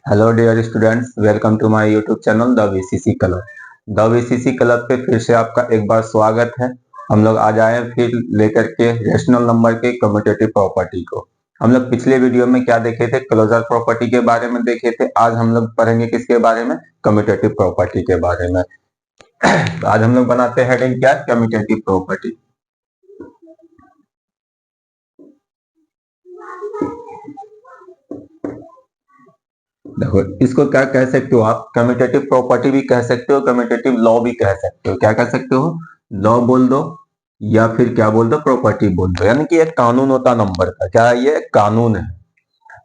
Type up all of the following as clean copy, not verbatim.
Hello dear students, welcome to my YouTube channel the VCC club. The VCC club पे फिर से आपका एक बार स्वागत है। हम लोग आज आए फिर लेकर के रेशनल नंबर के कम्यूटेटिव प्रॉपर्टी को। हम लोग पिछले वीडियो में क्या देखे थे? क्लोजर प्रॉपर्टी के बारे में देखे थे। आज हम लोग पढ़ेंगे किसके बारे में? कम्यूटेटिव प्रॉपर्टी के बारे में। तो आज हम लोग बनाते हैं हेडिंग क्या? Commutative property. देखो, इसको क्या कह सकते हो आप? कम्यूटेटिव प्रॉपर्टी भी कह सकते हो, कम्यूटेटिव लॉ भी कह सकते हो। क्या कह सकते हो? लॉ बोल दो या फिर क्या बोल दो? प्रॉपर्टी बोल दो। यानी कि एक कानून होता नंबर का। क्या है ये? कानून है।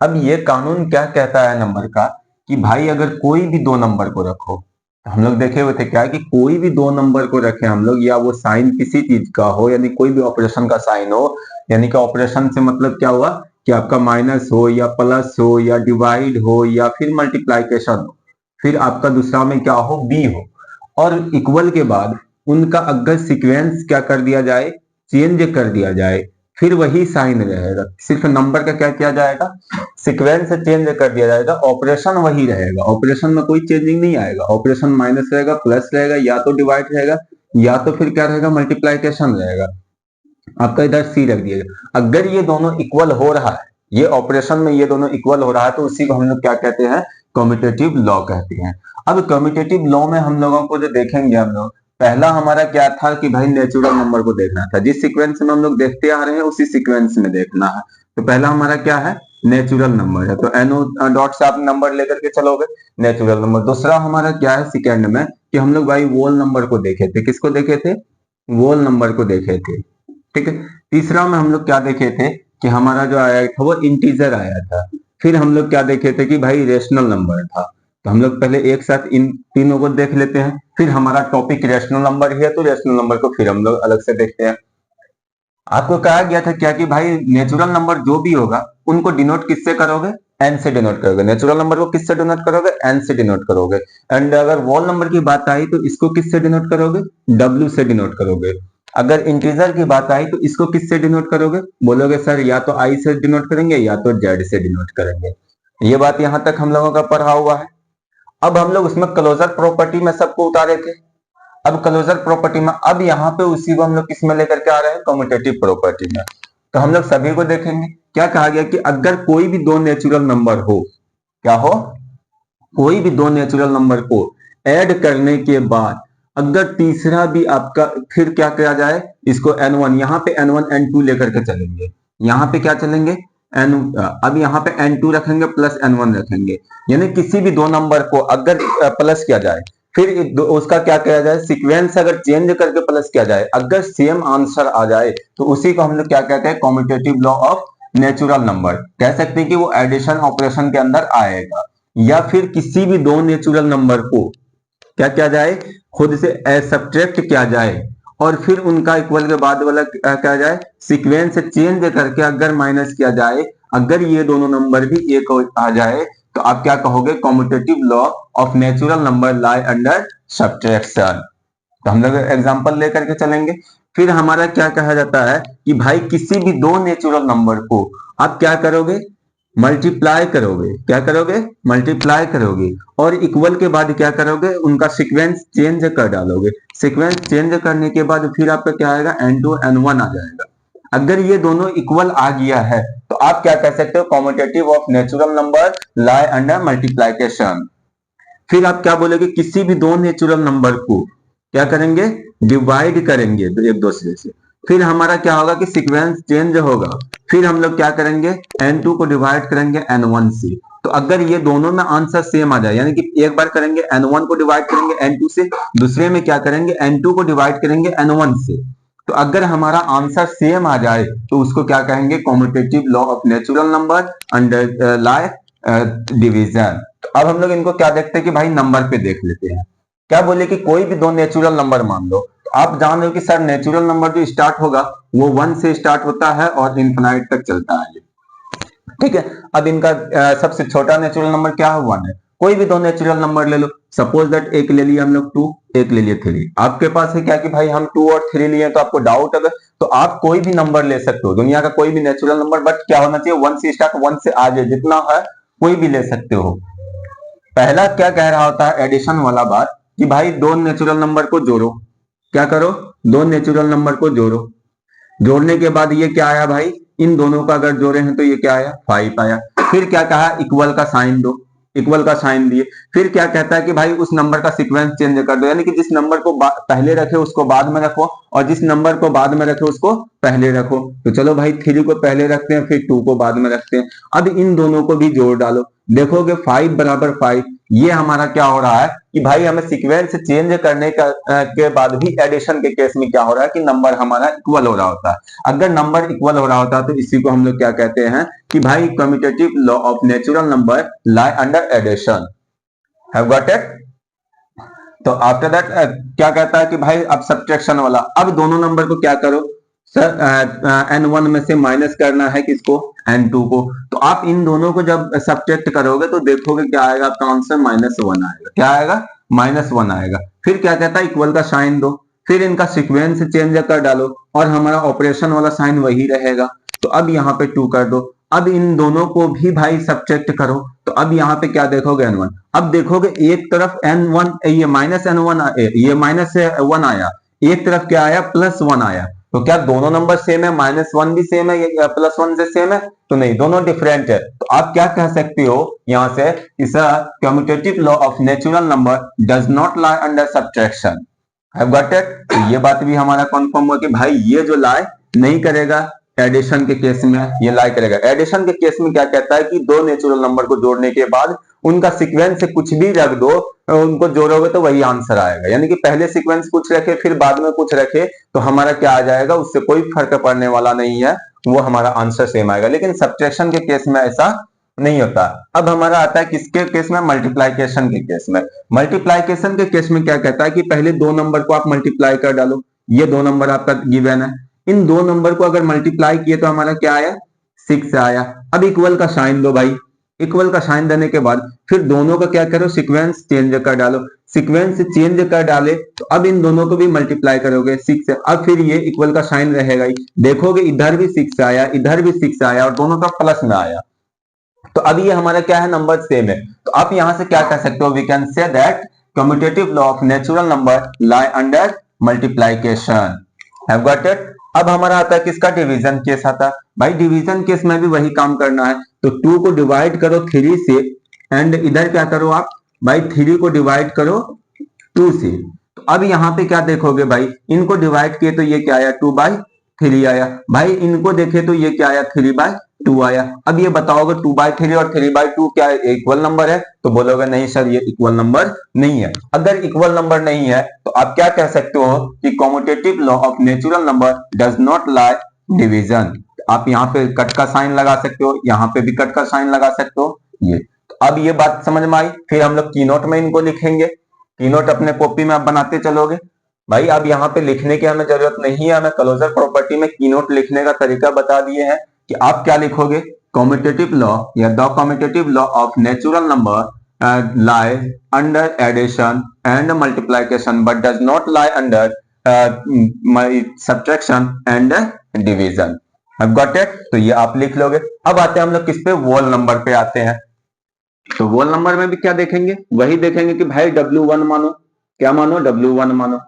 अब ये कानून क्या कहता है नंबर का कि भाई अगर कोई भी दो नंबर को रखो, तो हम लोग देखे हुए थे क्या कि कोई भी दो नंबर को रखे हम लोग, या वो साइन किसी चीज का हो, यानी कोई भी ऑपरेशन का साइन हो, यानी कि ऑपरेशन से मतलब क्या हुआ कि आपका माइनस हो या प्लस हो या डिवाइड हो या फिर मल्टीप्लाइकेशन हो, फिर आपका दूसरा में क्या हो? बी हो, और इक्वल के बाद उनका अगर सीक्वेंस क्या कर दिया जाए? चेंज कर दिया जाए, फिर वही साइन रहेगा। सिर्फ नंबर का क्या किया जाएगा? सीक्वेंस चेंज कर दिया जाएगा, ऑपरेशन वही रहेगा। ऑपरेशन में कोई चेंजिंग नहीं आएगा। ऑपरेशन माइनस रहेगा, प्लस रहेगा, या तो डिवाइड रहेगा, या तो फिर क्या रहेगा? मल्टीप्लाइकेशन रहेगा। आपका इधर सी रख दिएगा। अगर ये दोनों इक्वल हो रहा है, ये ऑपरेशन में ये दोनों इक्वल हो रहा है, तो उसी को हम लोग क्या कहते हैं? कम्यूटेटिव लॉ कहते हैं। अब कम्यूटेटिव लॉ में हम लोगों को जो देखेंगे, हम लोग पहला हमारा क्या था कि भाई नेचुरल नंबर को देखना था। जिस सीक्वेंस में हम लोग देखते आ रहे हैं उसी सीक्वेंस में देखना है। तो पहला हमारा क्या है? नेचुरल नंबर है। तो एनओ डॉट से आप नंबर लेकर के चलोगे, नेचुरल नंबर। दूसरा हमारा क्या है सेकेंड में कि हम लोग भाई वोल नंबर को देखे थे। किसको देखे थे? वोल नंबर को देखे थे। ठीक है। तीसरा में हम लोग क्या देखे थे कि हमारा जो आया था वो इंटीजर आया था। फिर हम लोग क्या देखे थे कि भाई रेशनल नंबर था। तो हम लोग पहले एक साथ इन तीनों को देख लेते हैं, फिर हमारा टॉपिक रेशनल नंबर ही है तो रेशनल नंबर को फिर हम लोग अलग से देखते हैं। आपको कहा गया था क्या कि भाई नेचुरल नंबर जो भी होगा उनको डिनोट किससे करोगे? एन से डिनोट करोगे। नेचुरल नंबर को किससे डिनोट करोगे? एन से डिनोट करोगे। एंड अगर वॉल नंबर की बात आई तो इसको किससे डिनोट करोगे? डब्ल्यू से डिनोट करोगे। अगर इंटीजर की बात आई तो इसको किससे डिनोट करोगे? बोलोगे सर या तो आई से डिनोट करेंगे या तो जेड से डिनोट करेंगे। ये बात यहां तक हम लोगों का पढ़ा हुआ है। अब हम लोग उसमें क्लोजर प्रॉपर्टी में सबको उतारे थे। अब क्लोजर प्रॉपर्टी में अब यहाँ पे उसी को हम लोग किस में लेकर के आ रहे हैं? कम्यूटेटिव प्रॉपर्टी में। तो हम लोग सभी को देखेंगे। क्या कहा गया कि अगर कोई भी दो नेचुरल नंबर हो, क्या हो? कोई भी दो नेचुरल नंबर को ऐड करने के बाद अगर तीसरा भी आपका, फिर क्या किया जाए? इसको n1, यहाँ पे n1 n2 लेकर के चलेंगे। यहाँ पे क्या चलेंगे? n, अब यहाँ पे n2 रखेंगे प्लस n1 रखेंगे। यानी किसी भी दो नंबर को अगर प्लस किया जाए, फिर उसका क्या किया जाए? सीक्वेंस अगर चेंज करके प्लस किया जाए, अगर सेम आंसर आ जाए तो उसी को हम लोग क्या कहते हैं? Commutative law of natural number. कह सकते हैं कि वो एडिशन ऑपरेशन के अंदर आएगा। या फिर किसी भी दो नेचुरल नंबर को क्या किया जाए? खुद से सब्ट्रैक्ट किया जाए और फिर उनका इक्वल के बाद वाला क्या जाए? सीक्वेंस चेंज करके अगर माइनस किया जाए, अगर ये दोनों नंबर भी एक आ जाए तो आप क्या कहोगे? Commutative law of natural number lie under subtraction. तो हम लोग एग्जांपल लेकर के चलेंगे। फिर हमारा क्या कहा जाता है कि भाई किसी भी दो नेचुरल नंबर को आप क्या करोगे? मल्टीप्लाई करोगे। क्या करोगे? मल्टीप्लाई करोगे। और इक्वल के बाद क्या करोगे? उनका सीक्वेंस चेंज कर डालोगे। सीक्वेंस चेंज करने के बाद फिर आपका क्या आएगा? n2 n1 आ जाएगा। अगर ये दोनों इक्वल आ गया है तो आप क्या कह सकते हो? Commutative of natural number lie under multiplication. फिर आप क्या बोलोगे? किसी भी दो नेचुरल नंबर को क्या करेंगे? डिवाइड करेंगे एक दूसरे से। फिर हमारा क्या होगा कि सीक्वेंस चेंज होगा। फिर हम लोग क्या करेंगे? n2 को डिवाइड करेंगे n1 से। तो अगर ये दोनों में आंसर सेम आ जाए, यानी कि एक बार करेंगे n1 को डिवाइड करेंगे n2 से, दूसरे में क्या करेंगे? n2 को डिवाइड करेंगे n1 से। तो अगर हमारा आंसर सेम आ जाए तो उसको क्या कहेंगे? Commutative law of natural number under lie division. तो अब हम लोग इनको क्या देखते हैं कि भाई नंबर पे देख लेते हैं। क्या बोले कि कोई भी दो नेचुरल नंबर मान लो, तो आप जान रहे हो कि सर नेचुरल नंबर जो स्टार्ट होगा वो 1 से स्टार्ट होता है और इन्फिनाइट तक चलता है। ठीक है। अब इनका सबसे छोटा नेचुरल नंबर क्या है? 1 है। कोई भी दो नेचुरल नंबर ले लो। सपोज दैट एक ले लिया हम लोग 2, एक ले लिए 3। आपके पास है क्या कि भाई हम 2 और 3 लिए तो आपको डाउट अगर, तो आप कोई भी नंबर ले सकते हो, दुनिया का कोई भी नेचुरल नंबर, बट क्या होना चाहिए? 1 से स्टार्ट, 1 से आगे जितना है कोई भी ले सकते हो। पहला क्या कह रहा होता है एडिशन वाला बात कि भाई दो नेचुरल नंबर को जोड़ो, क्या करो, दो नेचुरल नंबर को जोड़ो, जोड़ने के बाद ये क्या आया भाई, इन दोनों का अगर जोड़े हैं तो ये क्या आया 5 आया। फिर क्या कहा इक्वल का साइन दो, इक्वल का साइन दिए। फिर क्या कहता है कि भाई उस नंबर का सीक्वेंस चेंज कर दो, यानी कि जिस नंबर को पहले रखे उसको बाद में रखो और जिस नंबर को बाद में रखे उसको पहले रखो। तो चलो भाई 3 को पहले रखते हैं फिर 2 को बाद में रखते हैं। अब इन दोनों को भी जोड़ डालो, देखोगे 5 बराबर 5। ये हमारा क्या हो रहा है कि भाई हमें सीक्वेंस चेंज करने के बाद भी एडिशन के केस में क्या हो रहा है कि नंबर हमारा इक्वल हो रहा होता है। अगर नंबर इक्वल हो रहा होता है तो इसी को हम लोग क्या कहते हैं कि भाई commutative law of natural number lie under addition. Have got it. तो आफ्टर दैट क्या कहता है कि भाई अब सब्ट्रैक्शन वाला, अब दोनों नंबर को क्या करो सर, n1 में से माइनस करना है किसको, n2 को। तो आप इन दोनों को जब सब्ट्रैक्ट करोगे तो देखोगे क्या आएगा आपका आंसर -1 आएगा। क्या आएगा -1 आएगा। फिर क्या कहता है इक्वल का साइन दो, फिर इनका सीक्वेंस चेंज कर डालो और हमारा ऑपरेशन वाला साइन वही रहेगा। तो अब यहाँ पे 2 कर दो। अब इन दोनों को भी भाई सब्ट्रैक्ट करो, तो अब यहाँ पे क्या देखोगे n1। अब देखोगे एक तरफ n1 ये -n1 ये -1 आया, एक तरफ क्या आया +1 आया। तो क्या दोनों नंबर सेम है, -1 भी सेम है या +1 से सेम है, तो नहीं, दोनों डिफरेंट है। तो आप क्या कह सकते हो यहां से, इस commutative law of natural number does not lie under subtraction. Have got it. तो ये बात भी हमारा कंफर्म हुआ कि भाई ये जो लाई नहीं करेगा एडिशन के केस में, ये लाई करेगा। एडिशन के केस में क्या कहता है कि दो नेचुरल नंबर को जोड़ने के बाद उनका सीक्वेंस से कुछ भी रख दो, उनको जोड़ोगे तो वही आंसर आएगा। यानी कि पहले सीक्वेंस कुछ रखे फिर बाद में कुछ रखे तो हमारा क्या आ जाएगा, उससे कोई फर्क पड़ने वाला नहीं है, वो हमारा आंसर सेम आएगा। लेकिन सब्ट्रैक्शन के केस में ऐसा नहीं होता। अब हमारा आता है किसके केस में, मल्टीप्लाइकेशन के केस में। मल्टीप्लाइकेशन के केस में क्या कहता है कि पहले दो नंबर को आप मल्टीप्लाई कर डालो। ये दो नंबर आपका गिवन है, इन दो नंबर को अगर मल्टीप्लाई किए तो हमारा क्या आया 6 आया। अब इक्वल का साइन दो भाई, इक्वल का साइन देने के बाद फिर दोनों का क्या करो सीक्वेंस चेंज कर डालो। सीक्वेंस चेंज कर डाले तो अब इन दोनों को भी मल्टीप्लाई करोगे 6 से। अब फिर ये इक्वल का साइन रहेगा ही, देखोगे इधर भी 6 आया इधर भी 6 आया और दोनों का प्लस में आया। तो अब ये हमारा क्या है नंबर सेम है। तो आप यहां से क्या कह सकते हो, we can say that commutative law of natural number lie under multiplication. Have got it. अब हमारा आता है किसका, डिवीजन केस आता है। भाई डिवीजन केस में भी वही काम करना है। तो 2 को डिवाइड करो 3 से एंड इधर क्या करो आप भाई 3 को डिवाइड करो 2 से। तो अब यहाँ पे क्या देखोगे भाई, इनको डिवाइड किए तो ये क्या आया 2/3 आया। भाई इनको देखे तो ये क्या आया 3/2 आया। अब ये बताओगे 2/3 और 3/2 क्या इक्वल नंबर है, तो बोलोगे नहीं सर ये इक्वल नंबर नहीं है। अगर इक्वल नंबर नहीं है तो आप क्या कह सकते हो कि commutative law of natural number does not lie division. आप यहाँ पे कट का साइन लगा सकते हो, यहाँ पे भी कट का साइन लगा सकते हो। ये तो अब ये बात समझ में आई। फिर हम लोग कीनोट में इनको लिखेंगे, कीनोट अपने कॉपी में आप बनाते चलोगे। भाई अब यहाँ पे लिखने की हमें जरूरत नहीं है, हमें क्लोजर प्रॉपर्टी में कीनोट लिखने का तरीका बता दिए हैं कि आप क्या लिखोगे, कम्यूटेटिव लॉ या the commutative law of natural number lie under addition and multiplication but does not lie under subtraction and division. I've got it। तो ये आप लिख लोगे। अब आते हैं हम लोग किस पे, वोल नंबर पे आते हैं। तो वोल नंबर में भी क्या देखेंगे, वही देखेंगे कि भाई W1 मानो, क्या मानो W1 मानो।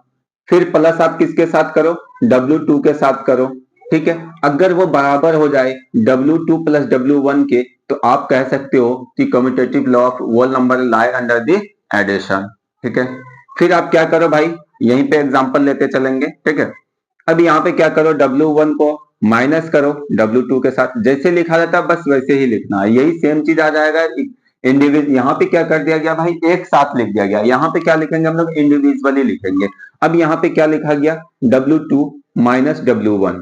फिर प्लस आप किसके साथ करो, W2 के साथ करो। ठीक है, अगर वो बराबर हो जाए W2 प्लस W1 के तो आप कह सकते हो कि commutative law of whole number lie under the addition. ठीक है, फिर आप क्या करो भाई, यहीं पे एग्जांपल लेते चलेंगे। ठीक है, अब यहाँ पे क्या करो W1 को माइनस करो W2 के साथ, जैसे लिखा जाता है बस वैसे ही लिखना है, यही सेम चीज आ जाएगा। इंडिविजुअल यहाँ पे क्या कर दिया गया भाई, एक साथ लिख दिया गया। यहाँ पे क्या लिखेंगे हम लोग, इंडिविजुअली लिखेंगे। अब यहाँ पे क्या लिखा गया W2 माइनस W1।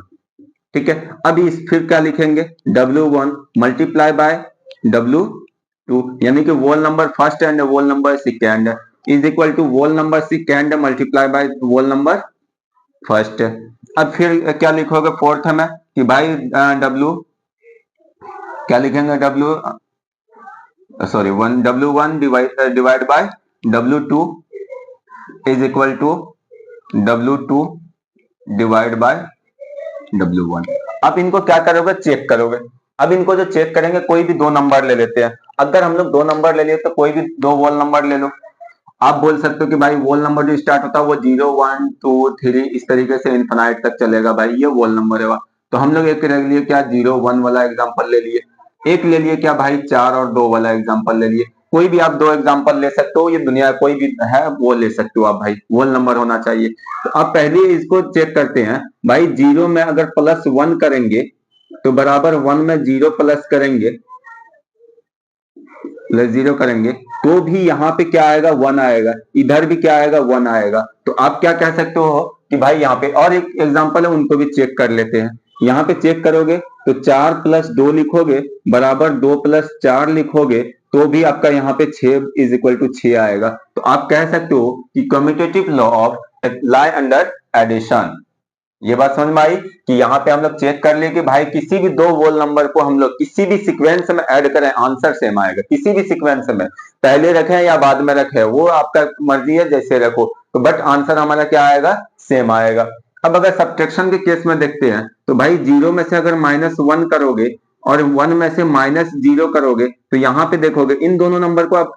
ठीक है, अब इस फिर क्या लिखेंगे W1 मल्टीप्लाई बाय W2, यानी कि vol number first and vol number second is equal to vol number second multiply by vol number first. अब फिर क्या लिखोगे फोर्थ में कि भाई W क्या लिखेंगे, W1 divide by W2 is equal to W2 divide by W1। अब इनको क्या करोगे, चेक करोगे। अब इनको जो चेक करेंगे, कोई भी दो नंबर ले लेते हैं। अगर हम लोग दो नंबर ले लिए तो कोई भी दो वोल नंबर ले लो। आप बोल सकते हो कि भाई वोल नंबर जो स्टार्ट होता है वो 0 1 2 3 इस तरीके से इन्फिनाइट तक चलेगा, भाई ये वोल नंबर है। तो हम लोग एक ले लिए क्या 0 1 वाला एग्जांपल ले लिए, एक ले लिए क्या भाई 4 और 2 वाला एग्जांपल ले लिए। कोई भी आप दो एग्जांपल ले सकते हो, ये दुनिया कोई भी है वो ले सकते हो आप, भाई वोल नंबर होना चाहिए। तो आप पहले इसको चेक करते हैं भाई, 0 में अगर +1 करेंगे तो बराबर 1 में 0 प्लस करेंगे, +0 करेंगे तो भी यहाँ पे क्या आएगा 1 आएगा, इधर भी क्या आएगा 1 आएगा। तो आप क्या कह सकते हो कि भाई यहाँ पे और एक एग्जांपल है उनको भी चेक कर लेते हैं। यहाँ पे चेक करोगे तो 4 + 2 लिखोगे बराबर 2 + 4 लिखोगे तो भी आपका यहाँ पे 6 = 6 आएगा। तो आप कह सकते हो कि commutative law of lie under addition. ये बात समझ में आई कि यहाँ पे हम लोग चेक कर ले कि भाई किसी भी दो वोल नंबर को हम लोग किसी भी सीक्वेंस में ऐड करें आंसर सेम आएगा, किसी भी सीक्वेंस में पहले रखें या बाद में रखें वो आपका मर्जी है जैसे रखो, तो बट आंसर हमारा क्या आएगा सेम आएगा। अब अगर सब्ट्रैक्शन के केस में देखते हैं तो भाई 0 में से अगर -1 करोगे और 1 में से -0 करोगे तो यहाँ पे देखोगे इन दोनों नंबर को आप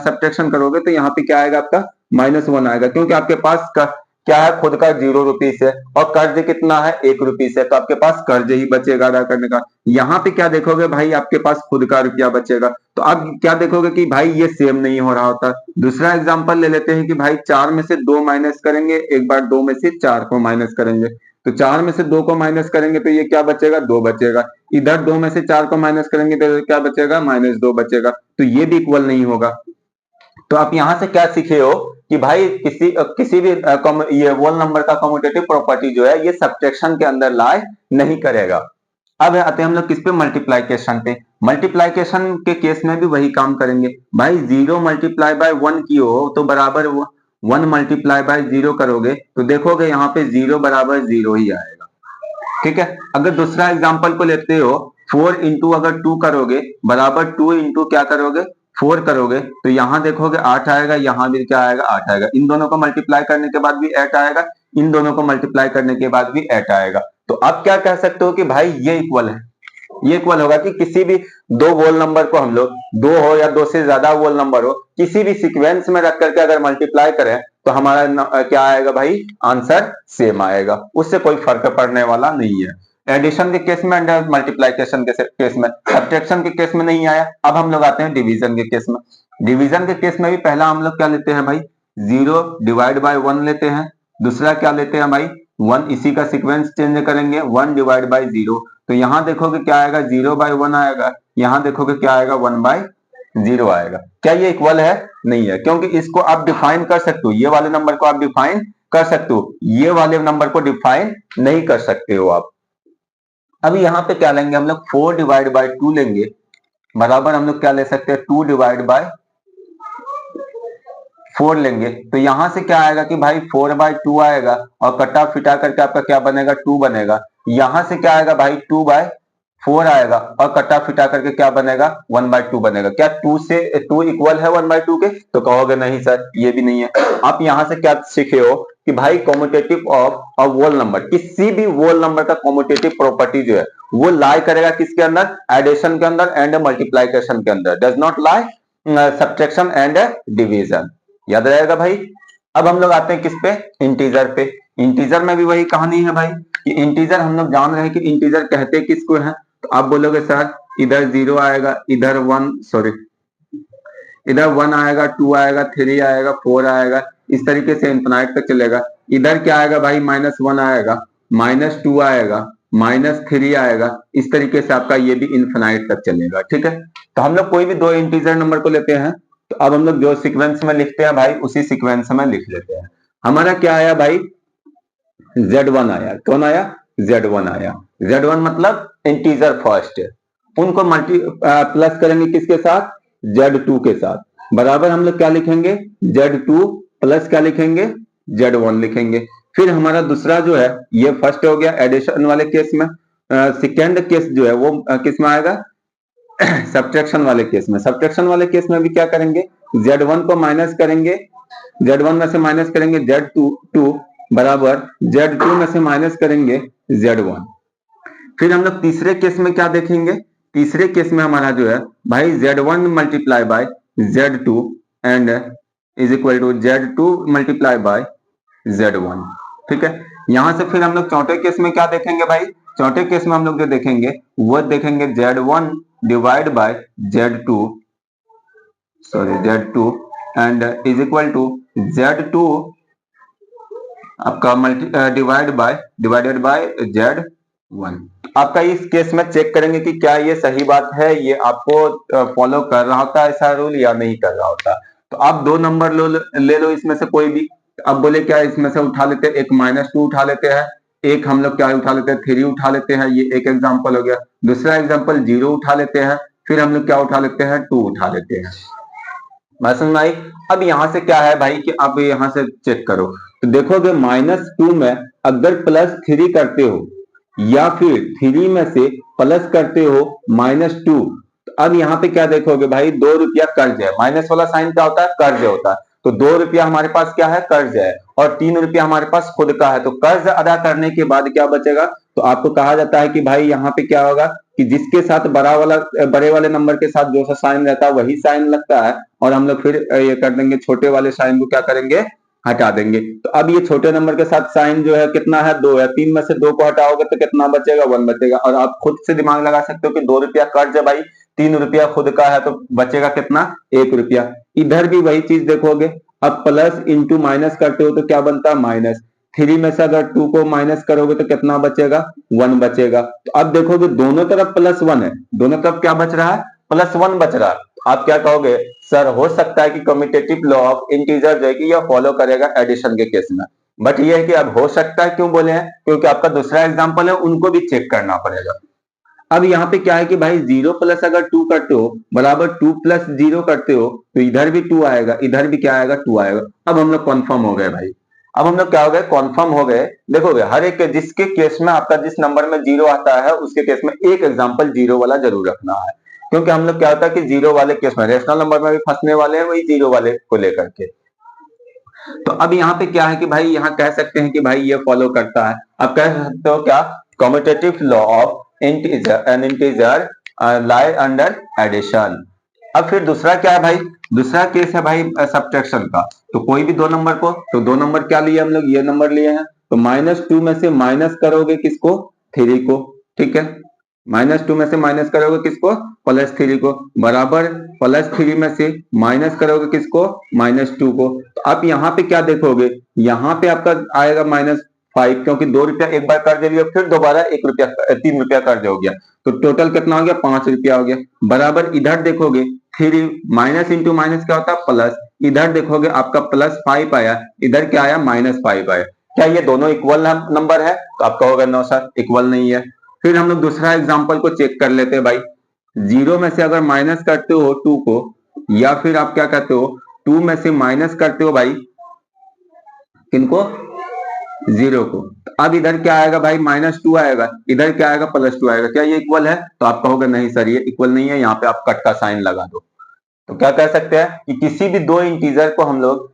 सब्ट्रैक्शन करोगे तो यहाँ पे क्या आएगा आपका -1 आएगा, क्योंकि आपके पास का क्या है खुद का 0 रुपीस है और कर्ज कितना है 1 रुपीस है, तो आपके पास कर्ज ही बचेगा अदा करने का। यहाँ पे क्या देखोगे भाई आपके पास खुद का रुपया बचेगा, तो आप क्या देखोगे कि भाई ये सेम नहीं हो रहा होता। दूसरा एग्जांपल ले लेते हैं कि भाई 4 में से 2 माइनस करेंगे, एक बार 2 में से 4 को माइनस करेंगे, तो 4 में से 2 को माइनस करेंगे तो ये क्या बचेगा 2 बचेगा, इधर 2 में से 4 को माइनस करेंगे तो क्या बचेगा -2 बचेगा, तो ये भी इक्वल नहीं होगा। तो आप यहां से क्या सीखे हो कि भाई किसी भी ये वोल नंबर का कम्यूटेटिव प्रॉपर्टी जो है ये सब्ट्रैक्शन के अंदर लाई नहीं करेगा। अब आते हैं हम लोग किस पे मल्टीप्लाइकेशन पे। मल्टीप्लाइकेशन के केस में भी वही काम करेंगे भाई, 0 × 1 की हो तो बराबर 1 × 0 करोगे तो देखोगे यहाँ पे 0 = 0 ही आएगा। ठीक है, अगर दूसरा एग्जांपल को लेते हो 4 × अगर 2 करोगे बराबर 2 × क्या करोगे 4 करोगे तो यहां देखोगे 8 आएगा, यहां भी क्या आएगा 8 आएगा, इन दोनों को मल्टीप्लाई करने के बाद भी 8 आएगा, इन दोनों को मल्टीप्लाई करने के बाद भी 8 आएगा। तो आप क्या कह सकते हो कि भाई ये इक्वल है, ये इक्वल होगा कि किसी भी दो वोल नंबर को हम लोग दो हो या दो से ज्यादा वोल नंबर हो किसी भी सीक्वेंस में रख करके अगर मल्टीप्लाई करें तो हमारा क्या आएगा भाई आंसर सेम आएगा, उससे कोई फर्क पड़ने वाला नहीं है। एडिशन के केस में एंड मल्टीप्लिकेशन के केस में, सब्ट्रैक्शन के केस में नहीं आया। अब हम लोग आते हैं डिवीजन के केस में। डिवीजन के केस में भी पहला हम लोग क्या लेते हैं भाई 0 / 1 लेते हैं, दूसरा क्या लेते हैं भाई 1, इसी का सीक्वेंस चेंज करेंगे 1 / 0, तो यहां देखोगे क्या आएगा 0/1 आएगा, यहां देखोगे क्या आएगा 1/0 आएगा। क्या ये इक्वल है? नहीं है, क्योंकि इसको आप डिफाइन कर सकते हो, ये वाले नंबर को आप डिफाइन कर सकते हो, ये वाले नंबर को डिफाइन नहीं कर सकते हो आप। अब यहाँ पे क्या लेंगे हम लोग 4 / 2 लेंगे बराबर हम लोग क्या ले सकते हैं 2 / 4 लेंगे, तो यहां से क्या आएगा कि भाई 4/2 आएगा और कटा फिटा करके आपका क्या बनेगा 2 बनेगा, यहां से क्या आएगा भाई 2/4 आएगा और कटा फिटा करके क्या बनेगा 1/2 बनेगा। क्या 2 से 2 इक्वल है 1/2 के? तो कहोगे नहीं सर ये भी नहीं है। आप यहां से क्या सीखे हो कि भाई commutative of a whole number, किसी भी वोल नंबर का कम्यूटेटिव प्रॉपर्टी जो है वो लाई करेगा किसके अंदर एडिशन के अंदर एंड मल्टीप्लिकेशन के अंदर, does not lie subtraction and division. याद रहेगा भाई। अब हम लोग आते हैं किस पे इंटीजर पे। इंटीजर में भी वही कहानी है भाई कि इंटीजर हम लोग जान रहे हैं कि इंटीजर कहते किसको है, तो आप बोलोगे सर इधर 0 आएगा, इधर 1 आएगा, 2 आएगा, 3 आएगा, 4 आएगा, इस तरीके से इन्फिनाइट तक चलेगा। इधर क्या आएगा भाई -1 आएगा, -2 आएगा, -3 आएगा, इस तरीके से आपका ये भी इन्फिनाइट तक चलेगा। ठीक है, तो हम लोग कोई भी दो इंटीजर नंबर को लेते हैं तो अब हम लोग जो सीक्वेंस में लिखते हैं भाई उसी सीक्वेंस में लिख लेते हैं। हमारा क्या आया भाई Z1 आया, कौन आया Z1 आया, Z1 मतलब इंटीजर फर्स्ट, उनको प्लस करेंगे किसके साथ Z2 के साथ, बराबर हम लोग क्या लिखेंगे Z2 प्लस क्या लिखेंगे Z1 लिखेंगे। फिर हमारा दूसरा जो है ये फर्स्ट हो गया एडिशन वाले केस में, सेकेंड केस जो है वो किस में आएगा सब्ट्रैक्शन वाले केस में। सब्ट्रैक्शन वाले केस में भी क्या करेंगे Z1 को माइनस करेंगे, Z1 में से माइनस करेंगे Z2 बराबर Z2 में से माइनस करेंगे Z1। फिर हम लोग तीसरे केस में क्या देखेंगे तीसरे केस में हमारा जो है भाई Z1 multiply by Z2 and is equal to Z2 multiply by Z1। ठीक है, यहां से फिर हम लोग चौथे केस में क्या देखेंगे भाई, चौथे केस में हम लोग जो देखेंगे वो देखेंगे Z1 divide by Z2, sorry Z2 and is equal to Z2 आपका डिवाइडेड बाय Z1। आपका इस केस में चेक करेंगे कि क्या ये सही बात है, ये आपको फॉलो कर रहा होता है ऐसा रूल या नहीं कर रहा होता। तो आप दो नंबर ले लो इसमें से कोई भी। अब बोले क्या इसमें से उठा लेते हैं, एक -2 उठा लेते हैं, एक हम लोग क्या उठा लेते हैं 3 उठा लेते हैं, ये एक एग्जाम्पल हो गया। दूसरा एग्जाम्पल 0 उठा लेते हैं, फिर हम लोग क्या उठा लेते हैं 2 उठा लेते हैं। बात समझ में आई। अब यहां से क्या है भाई कि अब यहां से चेक करो तो देखोगे -2 में अगर +3 करते हो या फिर 3 में से प्लस करते हो -2, तो अब यहाँ पे क्या देखोगे भाई 2 रुपया कर्ज है। माइनस वाला साइन क्या होता है, कर्ज होता है। तो 2 रुपया हमारे पास क्या है, कर्ज है, और 3 रुपया हमारे पास खुद का है। तो कर्ज अदा करने के बाद क्या बचेगा, तो आपको कहा जाता है कि भाई यहाँ पे क्या होगा कि जिसके साथ बड़े वाले नंबर के साथ जो सा साइन रहता है वही साइन लगता है, और हम लोग फिर ये कर देंगे छोटे वाले साइन को क्या करेंगे, हटा देंगे। तो अब ये छोटे नंबर के साथ साइन जो है कितना है, 2 है। 3 में से 2 को हटाओगे तो कितना बचेगा, 1 बचेगा। और आप खुद से दिमाग लगा सकते हो कि 2 रुपया कर्ज है भाई, 3 रुपया खुद का है, तो बचेगा कितना, 1 रुपया। इधर भी वही चीज देखोगे, अब प्लस इंटू माइनस करते हो तो क्या बनता है, माइनस। 3 में से अगर 2 को माइनस करोगे तो कितना बचेगा, 1 बचेगा। तो अब देखोगे दोनों तरफ +1 है, दोनों तरफ क्या बच रहा है, +1 बच रहा है। आप क्या कहोगे, सर हो सकता है कि कम्यूटेटिव लॉ ऑफ इंटीजर जो है कि यह फॉलो करेगा एडिशन के केस में। बट ये है कि अब हो सकता है, क्यों बोले हैं, क्योंकि आपका दूसरा एग्जांपल है, उनको भी चेक करना पड़ेगा। अब यहाँ पे क्या है कि भाई 0 प्लस अगर 2 करते हो बराबर 2 + 0 करते हो तो इधर भी 2 आएगा, इधर भी क्या आएगा, 2 आएगा। अब हम लोग कन्फर्म हो गए भाई, अब हम लोग क्या हो गए, कन्फर्म हो गए। देखोगे हर एक जिसके केस में आपका जिस नंबर में 0 आता है उसके केस में एक एग्जाम्पल 0 वाला जरूर रखना है, क्योंकि हम लोग क्या होता है कि 0 वाले केस में रेशनल नंबर में भी फंसने वाले हैं, वही 0 वाले को लेकर के। तो अब यहाँ पे क्या है कि भाई यहाँ कह सकते हैं कि भाई ये फॉलो करता है। अब कह सकते हो क्या, commutative law of integer lie under addition. अब फिर दूसरा क्या है भाई, दूसरा केस है भाई सब्ट्रैक्शन का। तो कोई भी दो नंबर को, तो दो नंबर क्या लिए हम लोग, ये नंबर लिए हैं। तो -2 में से माइनस करोगे किसको, 3 को। ठीक है, -2 में से माइनस करोगे किसको, +3 को, बराबर +3 में से माइनस करोगे किसको, -2 को। तो आप यहाँ पे क्या देखोगे, यहाँ पे आपका आएगा -5, क्योंकि 2 रुपया एक बार कर्ज लिया, फिर दोबारा 1 रुपया 3 रुपया कर्ज हो गया, तो टोटल कितना हो गया, 5 रुपया हो गया। बराबर इधर देखोगे 3 माइनस इंटू माइनस क्या होता है, प्लस। इधर देखोगे आपका +5 आया, इधर क्या आया, -5 आया। क्या ये दोनों इक्वल नंबर है, तो आप कहोगे नो सर इक्वल नहीं है। फिर हम लोग दूसरा एग्जांपल को चेक कर लेते हैं भाई। 0 में से अगर माइनस करते हो 2 को, या फिर आप क्या कहते हो 2 में से माइनस करते हो भाई किनको, 0 को। अब इधर क्या आएगा भाई, -2 आएगा, इधर क्या आएगा, +2 आएगा। क्या ये इक्वल है, तो आप कहोगे नहीं सर ये इक्वल नहीं है, यहाँ पे आप कट का साइन लगा दो। तो क्या कह सकते हैं कि किसी भी दो इंटीजर को हम लोग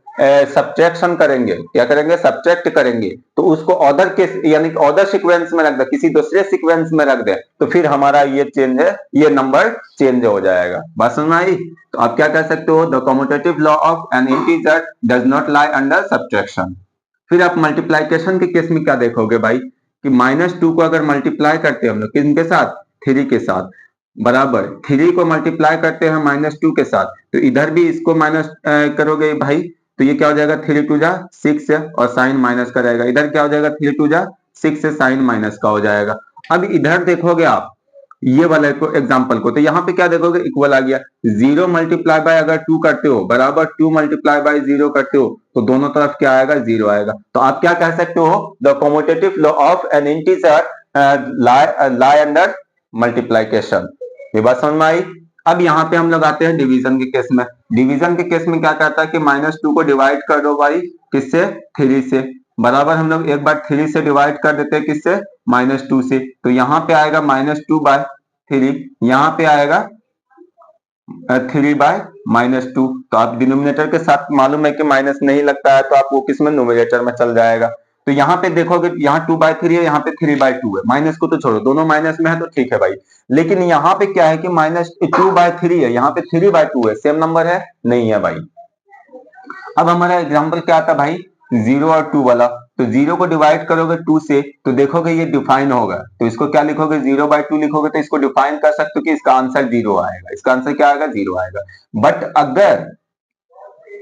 सब्ट्रैक्शन करेंगे, क्या करेंगे, सब्ट्रैक्ट करेंगे, तो उसको ऑर्डर के यानी ऑर्डर सीक्वेंस में रख दे, किसी दूसरे सीक्वेंस में रख दे, तो फिर हमारा ये चेंज है, ये नंबर चेंज हो जाएगा। बात समझ में आई। तो आप क्या कह सकते हो, the commutative law of N integer does not lie under subtraction. फिर आप मल्टीप्लीकेशन के केस में क्या देखोगे भाई कि -2 को अगर मल्टीप्लाई करते हैं हम लोग किनके साथ, 3 के साथ, बराबर 3 को मल्टीप्लाई करते हैं -2 के साथ, तो इधर भी इसको माइनस करोगे भाई, तो ये क्या हो जाएगा, 3 2 जा 6 और साइन माइनस का रहेगा। इधर क्या हो जाएगा, 3 2 जा 6 से साइन माइनस का हो जाएगा। अब इधर देखोगे आप ये वाले को एग्जांपल को, तो यहाँ पे क्या देखोगे, इक्वल आ गया। 0 मल्टीप्लाई बाय अगर 2 करते हो बराबर 2 मल्टीप्लाई बाय 0 करते हो, तो दोनों तरफ क्या आएगा, 0 आएगा। तो आप क्या कह सकते हो, the commutative law of N integer lie under multiplication. ये बात समझ में आई। अब यहाँ पे हम लोग आते हैं डिवीजन के केस में। डिवीजन के केस में क्या कहता है कि -2 को डिवाइड कर दो भाई किससे, 3 से, बराबर हम लोग एक बार 3 से डिवाइड कर देते हैं किससे, -2 से। तो यहाँ पे आएगा -2/3, यहाँ पे आएगा 3/-2। तो आप डिनोमिनेटर के साथ मालूम है कि माइनस नहीं लगता है, तो आप वो किस में, न्यूमरेटर में चल जाएगा। तो यहाँ पे देखोगे यहाँ 2/3 है, यहाँ पे 3/2 है, माइनस को तो छोड़ो, दोनों माइनस में है तो ठीक है भाई। लेकिन यहाँ पे क्या है कि -2/3 है, यहाँ पे 3/2 है, सेम नंबर है नहीं है भाई। अब हमारा एग्जाम्पल क्या आता भाई, 0 और 2 वाला। तो 0 को डिवाइड करोगे 2 से तो देखोगे ये डिफाइन होगा, तो इसको क्या लिखोगे, 0/2 लिखोगे तो इसको डिफाइन कर सकते हो कि इसका आंसर 0 आएगा, इसका आंसर क्या आएगा, 0 आएगा। बट अगर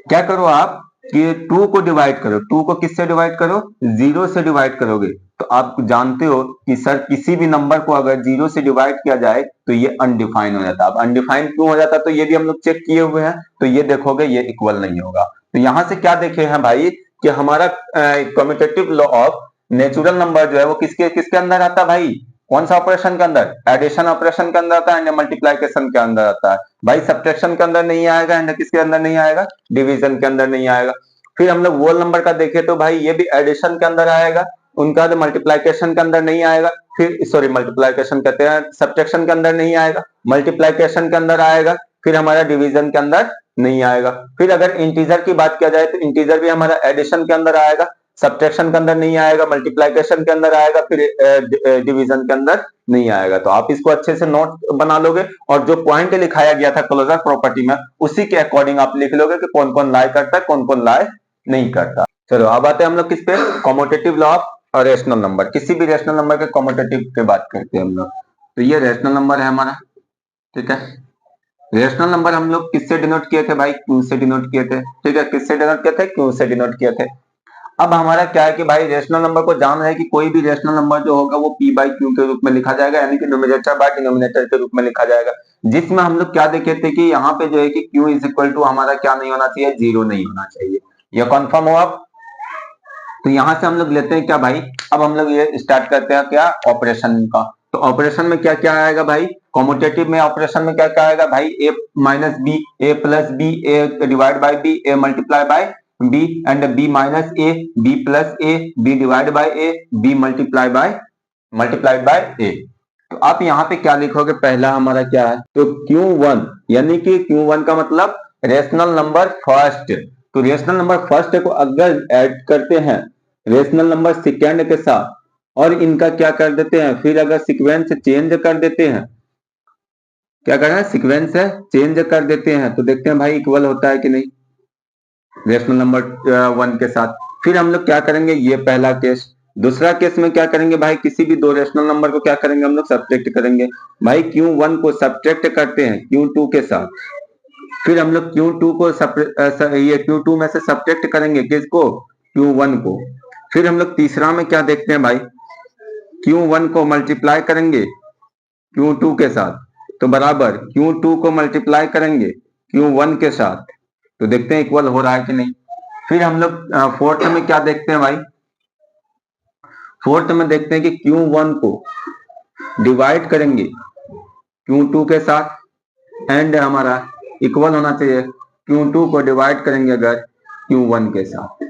क्या करो आप कि 2 को डिवाइड करो, 2 को किससे डिवाइड करो, 0 से डिवाइड करोगे, तो आप जानते हो कि सर किसी भी नंबर को अगर 0 से डिवाइड किया जाए तो ये अनडिफाइन हो जाता है। अब अनडिफाइन क्यों हो जाता है, तो ये भी हम लोग चेक किए हुए हैं, तो ये देखोगे ये इक्वल नहीं होगा। तो यहां से क्या देखे हैं भाई कि हमारा commutative law of natural number जो है वो किसके किसके अंदर आता है भाई, कौन सा ऑपरेशन के अंदर, एडिशन ऑपरेशन के अंदर आता है, मल्टीप्लिकेशन के अंदर आता है भाई, सब्ट्रैक्शन के अंदर नहीं आएगा, एंड किसके अंदर नहीं आएगा, डिवीजन के अंदर नहीं आएगा। फिर हम लोग वोल नंबर का देखें तो भाई ये भी एडिशन के अंदर आएगा, उनका तो मल्टीप्लिकेशन के अंदर नहीं आएगा, फिर सॉरी मल्टीप्लिकेशन कहते हैं, सब्ट्रैक्शन के अंदर नहीं आएगा, मल्टीप्लिकेशन के अंदर आएगा, फिर हमारा डिवीजन के अंदर नहीं आएगा। फिर अगर इंटीजर की बात किया जाए तो इंटीजर भी हमारा एडिशन के अंदर आएगा, सब्ट्रैक्शन के अंदर नहीं आएगा, मल्टीप्लिकेशन के अंदर आएगा, फिर डिवीजन के अंदर नहीं आएगा। तो आप इसको अच्छे से नोट बना लोगे और जो पॉइंट लिखाया गया था क्लोजर प्रॉपर्टी में उसी के अकॉर्डिंग आप लिख लोगे कि कौन कौन लाई करता है, कौन कौन लाई नहीं करता। चलो अब आते हैं हम लोग किस पे, commutative law of rational number. किसी भी रेशनल नंबर के कम्यूटेटिव की बात करते हैं हम लोग। तो ये रेशनल नंबर है हमारा, ठीक है। रेशनल नंबर हम लोग किससे डिनोट किए थे भाई, क्यू से डिनोट किए थे, ठीक है। किससे डिनोट किए थे, क्यू से डिनोट किए थे। अब हमारा क्या है कि भाई रेशनल नंबर को जान रहे हैं कि कोई भी रेशनल नंबर जो होगा वो p/q के रूप में लिखा जाएगा, यानी कि न्यूमरेटर बाय डिनोमिनेटर के रूप में लिखा जाएगा। जिसमें हम लोग क्या देखे थे कि यहाँ पे जो है कि q इज इक्वल टू हमारा क्या नहीं होना चाहिए, 0 नहीं होना चाहिए। ये कन्फर्म हो आप। तो यहां से हम लोग लेते हैं क्या भाई, अब हम लोग ये स्टार्ट करते हैं क्या, ऑपरेशन का। तो ऑपरेशन में क्या क्या आएगा भाई, कम्यूटेटिव में ऑपरेशन में क्या क्या आएगा भाई, a minus b, a plus b, a divide by b, a multiply by b and b minus a, b plus a, b divide by a, b multiply by a। तो आप यहाँ पे क्या लिखोगे, पहला हमारा क्या है, तो Q1 यानी कि Q1 का मतलब रेशनल नंबर फर्स्ट। तो रेशनल नंबर फर्स्ट को अगर ऐड करते हैं रेशनल नंबर सेकेंड के साथ और इनका क्या कर देते हैं, फिर अगर सीक्वेंस चेंज कर देते हैं, क्या करना है, सीक्वेंस है चेंज कर देते हैं, तो देखते हैं भाई इक्वल होता है कि नहीं रेशनल नंबर 1 के साथ। फिर हम लोग क्या करेंगे, ये पहला केस। दूसरा केस में क्या करेंगे भाई, किसी भी दो रेशनल नंबर को क्या करेंगे हम लोग, सब्ट्रैक्ट करेंगे भाई। Q1 को सब्ट्रैक्ट करते हैं Q2 के साथ, फिर हम लोग Q2 को ये Q2 में से सब्ट्रैक्ट करेंगे किसको, Q1 को। फिर हम लोग तीसरा में क्या देखते हैं भाई, Q1 को मल्टीप्लाई करेंगे Q2 के साथ, तो बराबर Q2 को मल्टीप्लाई करेंगे Q1 के साथ, तो देखते हैं इक्वल हो रहा है कि नहीं। फिर हम लोग फोर्थ में क्या देखते हैं भाई, फोर्थ में देखते हैं कि Q1 को डिवाइड करेंगे Q2 के साथ एंड हमारा इक्वल होना चाहिए Q2 को डिवाइड करेंगे अगर Q1 के साथ,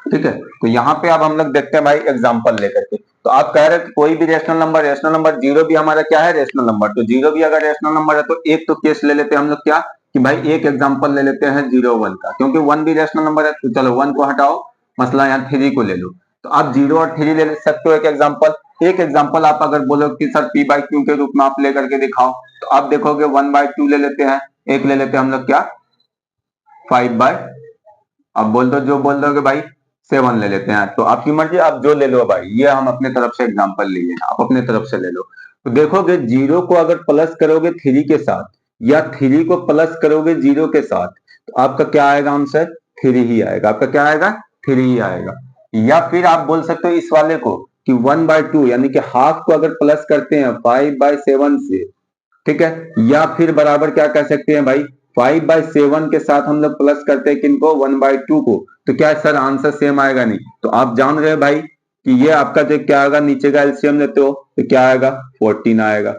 ठीक है। तो यहाँ पे अब हम लोग देखते हैं भाई एग्जांपल लेकर के। तो आप कह रहे हैं कि कोई भी रेशनल नंबर 0 भी हमारा क्या है, रेशनल नंबर। तो 0 भी अगर रेशनल नंबर है तो एक तो केस ले लेते हैं हम लोग क्या कि भाई एक एग्जांपल ले लेते हैं 0 1 का, क्योंकि 1 भी रेशनल नंबर है। तो चलो 1 को हटाओ, मसला यहाँ 3 को ले लो। तो आप 0 और 3 ले सकते हो एक एग्जाम्पल। एक एग्जाम्पल आप अगर बोलो कि सर p/q के रूप में आप लेकर के दिखाओ, तो आप देखोगे 1/2 ले लेते हैं, एक ले लेते हैं हम लोग क्या 5/, अब बोल दो जो बोल दोगे भाई 7 ले लेते हैं। तो आपकी मर्जी, आप जो ले लो भाई, ये हम अपने तरफ से एग्जांपल लिए, आप अपने तरफ से ले लो। तो देखोगे 0 को अगर प्लस करोगे 3 के साथ या 3 को प्लस करोगे 0 के साथ, तो आपका क्या आएगा आंसर, 3 ही आएगा। आपका क्या आएगा, 3 ही आएगा। या फिर आप बोल सकते हो इस वाले को कि 1/2 यानी कि हाफ को अगर प्लस करते हैं 5/7 से, ठीक है। या फिर बराबर क्या कह सकते हैं भाई, 5/7 के साथ हम लोग प्लस करते हैं किनको, 1/2 को। तो क्या सर आंसर सेम आएगा, नहीं। तो आप जान रहे हैं भाई कि ये आपका जो क्या आएगा, नीचे का एलसीएम लेते हो तो क्या आएगा, 14 आएगा।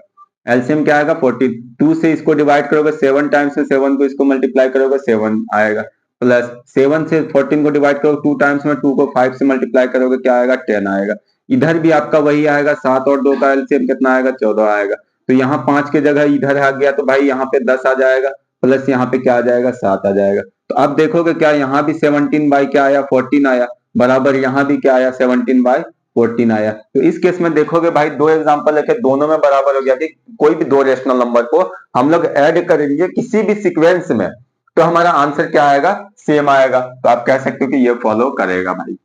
एलसीएम क्या आएगा, 14। 2 से इसको डिवाइड करोगे 7 टाइम्स में, 7 को इसको मल्टीप्लाई करोगे 7 आएगा, प्लस 7 से 14 को डिवाइड करोगे 2 टाइम्स में, 2 को 5 से मल्टीप्लाई करोगे क्या आएगा, 10 आएगा। इधर भी आपका वही आएगा, 7 और 2 का एलसीएम कितना आएगा, 14 आएगा। तो यहाँ 5 की जगह इधर आ गया, तो भाई यहाँ पे 10 आ जाएगा, प्लस यहाँ पे क्या आ जाएगा, 7 आ जाएगा। तो आप देखोगे क्या यहाँ भी 17 बाई क्या आया, 14 आया। बराबर यहाँ भी क्या आया 17/14 आया। तो इस केस में देखोगे भाई दो एग्जांपल लेके दोनों में बराबर हो गया कि कोई भी दो रेशनल नंबर को हम लोग ऐड करेंगे किसी भी सीक्वेंस में तो हमारा आंसर क्या आएगा, सेम आएगा। तो आप कह सकते हो कि ये फॉलो करेगा भाई।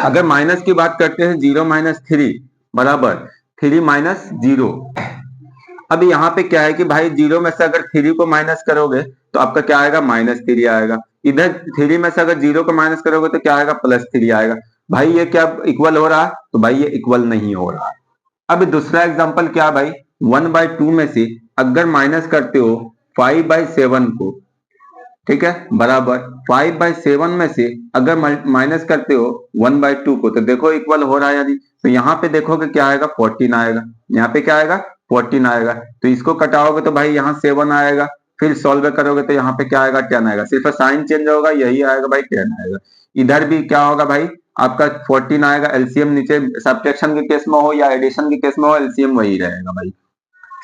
अगर माइनस की बात करते हैं 0 - 3 बराबर 3 - 0। अब यहाँ पे क्या है कि भाई 0 में से अगर 3 को माइनस करोगे तो आपका क्या आएगा, -3 आएगा। इधर 3 में से अगर 0 को माइनस करोगे तो क्या आएगा, +3 आएगा। भाई ये क्या इक्वल हो रहा है, तो भाई ये इक्वल नहीं हो रहा। अब दूसरा एग्जांपल क्या भाई, 1/2 में से अगर माइनस करते हो 5/7 को, ठीक है, बराबर 5/7 में से अगर माइनस करते हो 1/2 को, तो देखो इक्वल हो रहा है यदि, तो यहाँ पे देखोगे क्या आएगा, 14 आएगा। यहाँ पे क्या आएगा, 14 आएगा। तो इसको कटाओगे तो भाई यहाँ 7 आएगा, फिर सॉल्व करोगे तो यहाँ पे क्या आएगा, 10 आएगा। सिर्फ साइन चेंज होगा, यही आएगा भाई, 10 आएगा। इधर भी क्या होगा भाई, आपका 14 आएगा। एलसीएम नीचे सब्ट्रैक्शन के केस में हो या एडिशन के केस में हो, एलसीएम वही रहेगा भाई,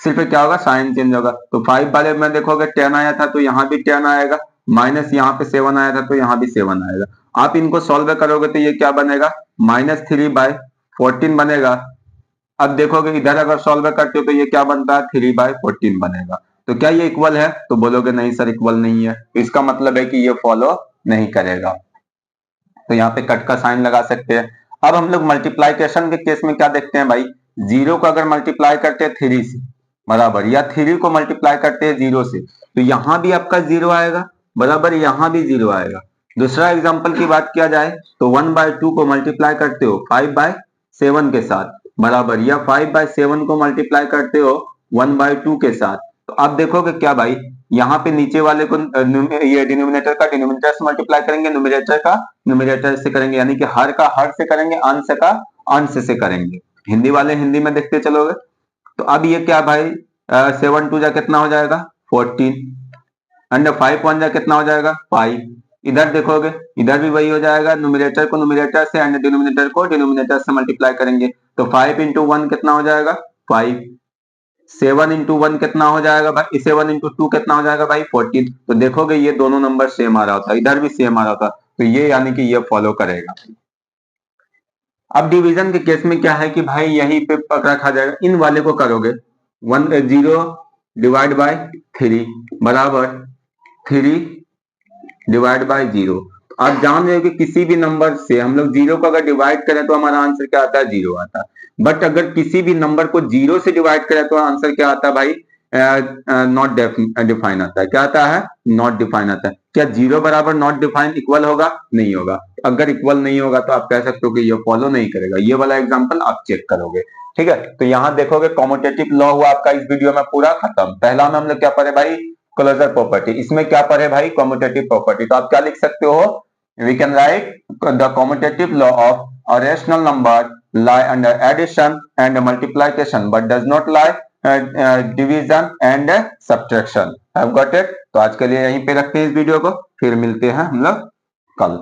सिर्फ क्या होगा, साइन चेंज होगा। तो 5 वाले में देखोगे 10 आया था तो यहाँ भी 10 आएगा, माइनस यहाँ पे 7 आया था तो यहाँ भी 7 आएगा। आप इनको सॉल्व करोगे तो ये क्या बनेगा, -3/14 बनेगा। अब देखोगे इधर अगर सॉल्व करते हो तो ये क्या बनता है, 3/14 बनेगा। तो क्या ये इक्वल है, तो बोलोगे नहीं सर इक्वल नहीं है। इसका मतलब है कि ये फॉलो नहीं करेगा। तो यहाँ पे कट का साइन लगा सकते हैं। अब हम लोग मल्टीप्लाइकेशन के केस में क्या देखते हैं भाई, 0 को अगर मल्टीप्लाई करते हैं 3 से बराबर, या 3 को मल्टीप्लाई करते हैं 0 से, तो यहां भी आपका 0 आएगा बराबर, यहां भी 0 आएगा। दूसरा एग्जांपल की बात किया जाए तो 1/2 को मल्टीप्लाई करते हो 5/7 के साथ बराबर, या 5/7 को मल्टीप्लाई करते हो 1/2 के साथ, तो आप देखोगे क्या भाई, यहाँ पे नीचे वाले को ये डिनोमिनेटर का डिनोमिनेटर से मल्टीप्लाई करेंगे, न्यूमरेटर का न्यूमरेटर से करेंगे, यानी कि हर का हर से करेंगे, अंश का अंश से करेंगे। हिंदी वाले हिंदी में देखते चलोगे। तो अब ये क्या भाई, 7 2 जा कितना हो जाएगा, 14, एंड 5 1 जा कितना हो जाएगा, 5। इधर देखोगे इधर भी वही हो जाएगा, न्यूमरेटर को न्यूमरेटर से एंड डिनोमिनेटर को डिनोमिनेटर से मल्टीप्लाई करेंगे। तो 5 × 1 कितना हो जाएगा, 5। 7 × 1 कितना हो जाएगा भाई, 7 × 2 कितना हो जाएगा भाई, 14। तो देखोगे ये दोनों नंबर सेम आ रहा होता, इधर भी सेम आ रहा होता, तो ये यानी कि ये फॉलो करेगा। अब डिवीजन के केस में क्या है कि भाई यहीं पे रखा जाएगा, इन वाले को करोगे 0/3 बराबर 3/0। तो आप जान रहे हो कि किसी भी नंबर से हम लोग 0 को अगर डिवाइड करें तो हमारा आंसर क्या आता है, 0 आता है। बट अगर किसी भी नंबर को 0 से डिवाइड करें तो आंसर क्या आता है भाई, नॉट डिफाइन आता है। क्या आता है, नॉट डिफाइन आता है। क्या 0 बराबर नॉट डिफाइन इक्वल होगा, नहीं होगा। अगर इक्वल नहीं होगा तो आप कह सकते हो कि ये फॉलो नहीं करेगा। ये वाला एग्जांपल आप चेक करोगे, ठीक है। तो यहाँ देखोगे कॉम्यूटेटिव लॉ हुआ आपका इस वीडियो में पूरा खत्म। पहला में हम लोग क्या पढ़े भाई, क्लोजर प्रॉपर्टी। इसमें क्या पढ़े भाई, कॉम्यूटेटिव प्रॉपर्टी। तो आप क्या लिख सकते हो, we can write the commutative law of a rational number lie under addition and multiplication but does not lie division and subtraction. Have got it? तो आज के लिए यहीं पे रखते हैं इस वीडियो को, फिर मिलते हैं हम लोग कल।